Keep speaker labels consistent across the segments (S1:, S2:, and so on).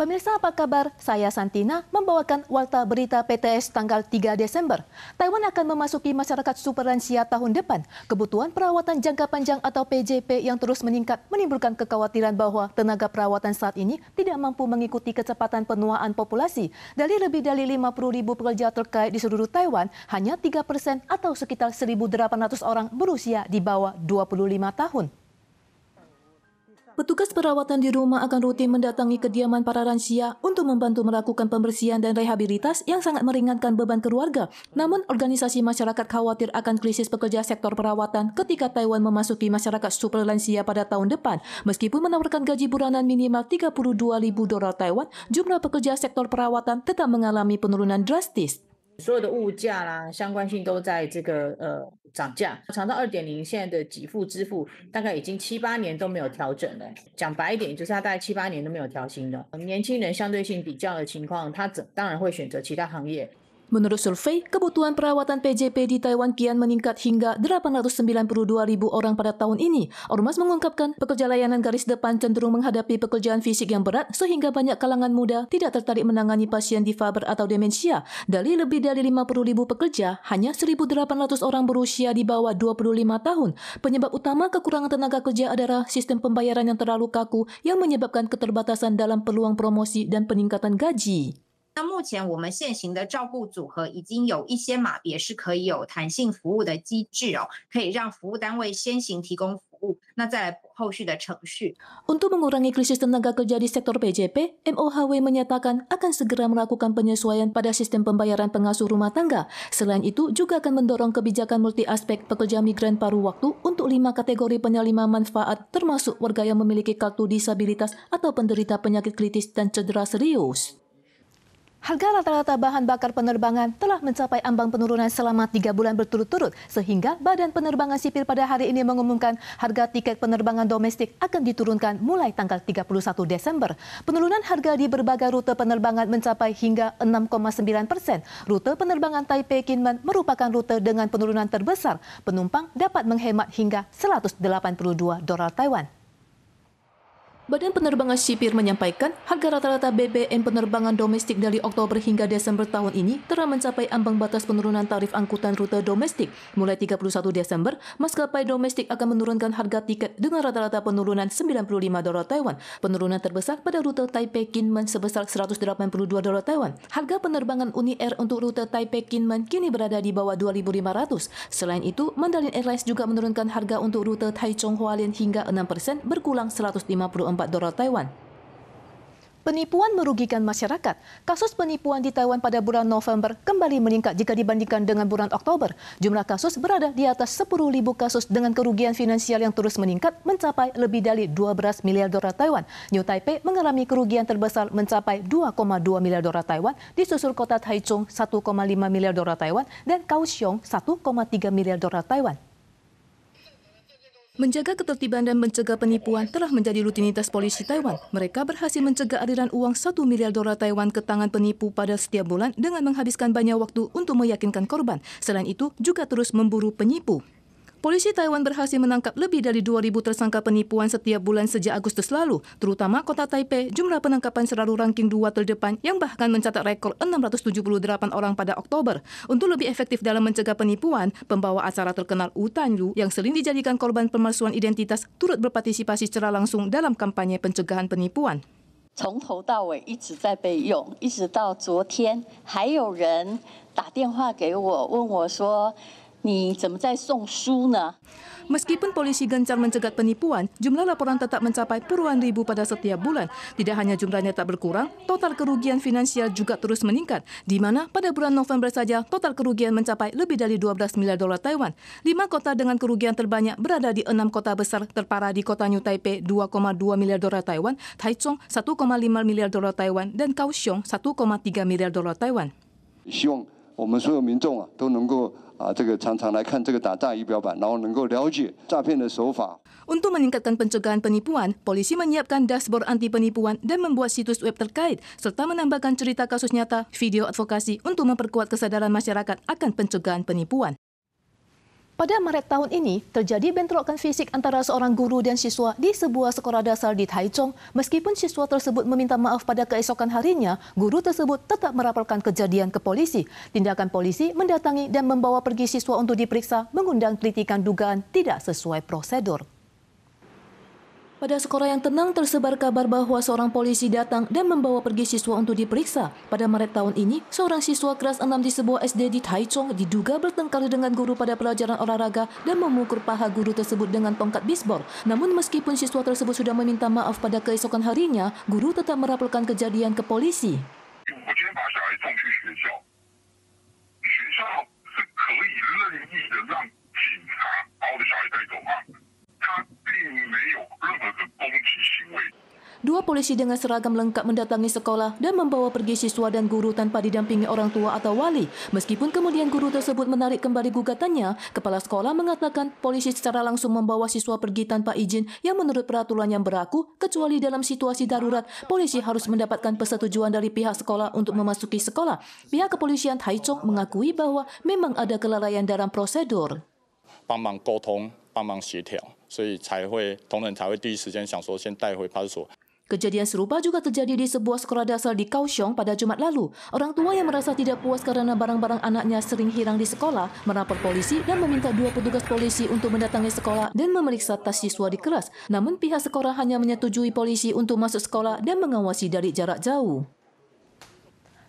S1: Pemirsa apa kabar? Saya Santina membawakan Warta Berita PTS tanggal 3 Desember. Taiwan akan memasuki masyarakat super lansia tahun depan. Kebutuhan perawatan jangka panjang atau PJP yang terus meningkat menimbulkan kekhawatiran bahwa tenaga perawatan saat ini tidak mampu mengikuti kecepatan penuaan populasi. Dari lebih dari 50.000 pekerja terkait di seluruh Taiwan, hanya 3% atau sekitar 1.800 orang berusia di bawah 25 tahun. Petugas perawatan di rumah akan rutin mendatangi kediaman para lansia untuk membantu melakukan pembersihan dan rehabilitas yang sangat meringankan beban keluarga. Namun, organisasi masyarakat khawatir akan krisis pekerja sektor perawatan ketika Taiwan memasuki masyarakat super lansia pada tahun depan. Meskipun menawarkan gaji bulanan minimal 32.000 dolar Taiwan, jumlah pekerja sektor perawatan tetap mengalami penurunan drastis.
S2: 所有的物价啦，相关性都在这个涨价，长到2.0，现在的给付支付大概已经7、8年都没有调整了。讲白一点，就是它大概7、8年都没有调薪的。年轻人相对性比较的情况，他当然会选择其他行业。
S1: Menurut survei, kebutuhan perawatan PJP di Taiwan kian meningkat hingga 892.000 orang pada tahun ini. Ormas mengungkapkan pekerja layanan garis depan cenderung menghadapi pekerjaan fisik yang berat sehingga banyak kalangan muda tidak tertarik menangani pasien difabel atau demensia. Dari lebih dari 50.000 pekerja, hanya 1.800 orang berusia di bawah 25 tahun. Penyebab utama kekurangan tenaga kerja adalah sistem pembayaran yang terlalu kaku yang menyebabkan keterbatasan dalam peluang promosi dan peningkatan gaji.
S3: 那目前我们现行的照顾组合已经有一些码别是可以有弹性服务的机制可以让服务单位先行提供服务，那再来补后续的程序。
S1: Untuk mengurangi krisis tenaga kerja di sektor PJP, MOHW menyatakan akan segera melakukan penyesuaian pada sistem pembayaran pengasuh rumah tangga. Selain itu, juga akan mendorong kebijakan multi aspek pekerja migran paruh waktu untuk 5 kategori penerima manfaat, termasuk warga yang memiliki kartu disabilitas atau penderita penyakit kritis dan cedera serius. Harga rata-rata bahan bakar penerbangan telah mencapai ambang penurunan selama 3 bulan berturut-turut, sehingga Badan Penerbangan Sipil pada hari ini mengumumkan harga tiket penerbangan domestik akan diturunkan mulai tanggal 31 Desember. Penurunan harga di berbagai rute penerbangan mencapai hingga 6,9%. Rute penerbangan Taipei-Kinmen merupakan rute dengan penurunan terbesar. Penumpang dapat menghemat hingga 182 dolar Taiwan. Badan Penerbangan Sipil menyampaikan harga rata-rata BBM penerbangan domestik dari Oktober hingga Desember tahun ini telah mencapai ambang batas penurunan tarif angkutan rute domestik. Mulai 31 Desember, maskapai domestik akan menurunkan harga tiket dengan rata-rata penurunan 95 dolar Taiwan. Penurunan terbesar pada rute Taipei-Kinmen sebesar 182 dolar Taiwan. Harga penerbangan Uni Air untuk rute Taipei-Kinmen kini berada di bawah 2.500. Selain itu, Mandarin Airlines juga menurunkan harga untuk rute Taichung-Hualien hingga 6%, berkurang 154 dolar Taiwan. Penipuan merugikan masyarakat. Kasus penipuan di Taiwan pada bulan November kembali meningkat jika dibandingkan dengan bulan Oktober. Jumlah kasus berada di atas 10.000 kasus dengan kerugian finansial yang terus meningkat mencapai lebih dari 12 miliar dolar Taiwan. New Taipei mengalami kerugian terbesar mencapai 2,2 miliar dolar Taiwan, disusul kota Taichung 1,5 miliar dolar Taiwan dan Kaohsiung 1,3 miliar dolar Taiwan. Menjaga ketertiban dan mencegah penipuan telah menjadi rutinitas polisi Taiwan. Mereka berhasil mencegah aliran uang 1 miliar dolar Taiwan ke tangan penipu pada setiap bulan dengan menghabiskan banyak waktu untuk meyakinkan korban. Selain itu, juga terus memburu penyipu. Polisi Taiwan berhasil menangkap lebih dari 2.000 tersangka penipuan setiap bulan sejak Agustus lalu. Terutama kota Taipei, jumlah penangkapan selalu ranking 2 terdepan yang bahkan mencatat rekor 678 orang pada Oktober. Untuk lebih efektif dalam mencegah penipuan, pembawa acara terkenal Wu Tanyu yang sering dijadikan korban pemalsuan identitas turut berpartisipasi secara langsung dalam kampanye pencegahan penipuan.
S4: 从头到尾一直在被用，一直到昨天，还有人打电话给我，问我说。 你怎么在送书呢?
S1: Meskipun polisi gencar mencegat penipuan, jumlah laporan tetap mencapai puluhan ribu pada setiap bulan. Tidak hanya jumlahnya tak berkurang, total kerugian finansial juga terus meningkat, di mana pada bulan November saja total kerugian mencapai lebih dari 12 miliar dolar Taiwan. 5 kota dengan kerugian terbanyak berada di 6 kota besar terparah di kota New Taipei 2,2 miliar dolar Taiwan, Taichung 1,5 miliar dolar Taiwan, dan Kaohsiung 1,3 miliar dolar Taiwan.
S5: 希望我们所有民众都能够 这个常常来看这个打诈仪表板，然后能够了解诈骗的手法。
S1: Untuk meningkatkan pencegahan penipuan, polisi menyiapkan dashboard anti penipuan dan membuat situs web terkait, serta menambahkan cerita kasus nyata, video advokasi untuk memperkuat kesadaran masyarakat akan pencegahan penipuan. Pada Maret tahun ini, terjadi bentrokan fisik antara seorang guru dan siswa di sebuah sekolah dasar di Taichung. Meskipun siswa tersebut meminta maaf pada keesokan harinya, guru tersebut tetap melaporkan kejadian ke polisi. Tindakan polisi mendatangi dan membawa pergi siswa untuk diperiksa mengundang kritikan dugaan tidak sesuai prosedur. Pada sekolah yang tenang tersebar kabar bahwa seorang polisi datang dan membawa pergi siswa untuk diperiksa. Pada Maret tahun ini, seorang siswa kelas 6 di sebuah SD di Taichung diduga bertengkar dengan guru pada pelajaran olahraga dan memukul paha guru tersebut dengan tongkat bisbol. Namun meskipun siswa tersebut sudah meminta maaf pada keesokan harinya, guru tetap melaporkan kejadian ke polisi. Dua polisi dengan seragam lengkap mendatangi sekolah dan membawa pergi siswa dan guru tanpa didampingi orang tua atau wali. Meskipun kemudian guru tersebut menarik kembali gugatannya, kepala sekolah mengatakan polisi secara langsung membawa siswa pergi tanpa izin yang menurut peraturan yang berlaku, kecuali dalam situasi darurat, polisi harus mendapatkan persetujuan dari pihak sekolah untuk memasuki sekolah. Pihak kepolisian Taichung mengakui bahwa memang ada kelalaian dalam prosedur.
S6: 帮忙沟通，帮忙协调，所以同仁才会第一时间想说先带回派出所。
S1: Kejadian serupa juga terjadi di sebuah sekolah dasar di Kaohsiung pada Jumat lalu. Orang tua yang merasa tidak puas karena barang-barang anaknya sering hilang di sekolah melapor polisi dan meminta dua petugas polisi untuk mendatangi sekolah dan memeriksa tas siswa di kelas. Namun pihak sekolah hanya menyetujui polisi untuk masuk sekolah dan mengawasi dari jarak jauh.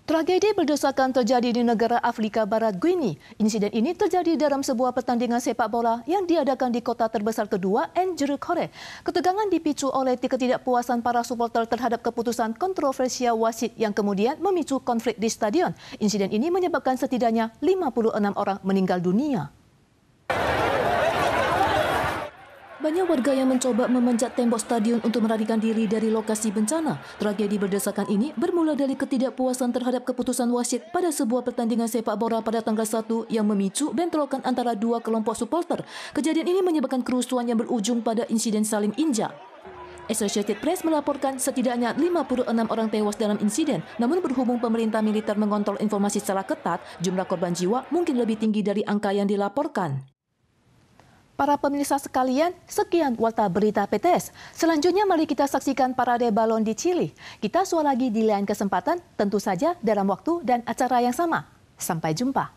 S1: Tragedi berdesakan terjadi di negara Afrika Barat Guinea. Insiden ini terjadi dalam sebuah pertandingan sepak bola yang diadakan di kota terbesar kedua, N'Djamena. Ketegangan dipicu oleh ketidakpuasan para supporter terhadap keputusan kontroversial wasit yang kemudian memicu konflik di stadion. Insiden ini menyebabkan setidaknya 56 orang meninggal dunia. Banyak warga yang mencoba memanjat tembok stadion untuk melarikan diri dari lokasi bencana. Tragedi berdesakan ini bermula dari ketidakpuasan terhadap keputusan wasit pada sebuah pertandingan sepak bola pada tanggal 1 yang memicu bentrokan antara dua kelompok supporter. Kejadian ini menyebabkan kerusuhan yang berujung pada insiden saling injak. Associated Press melaporkan setidaknya 56 orang tewas dalam insiden. Namun berhubung pemerintah militer mengontrol informasi secara ketat, jumlah korban jiwa mungkin lebih tinggi dari angka yang dilaporkan. Para pemirsa sekalian, sekian Warta Berita PTS. Selanjutnya mari kita saksikan parade balon di Chili. Kita suara lagi di lain kesempatan, tentu saja dalam waktu dan acara yang sama. Sampai jumpa.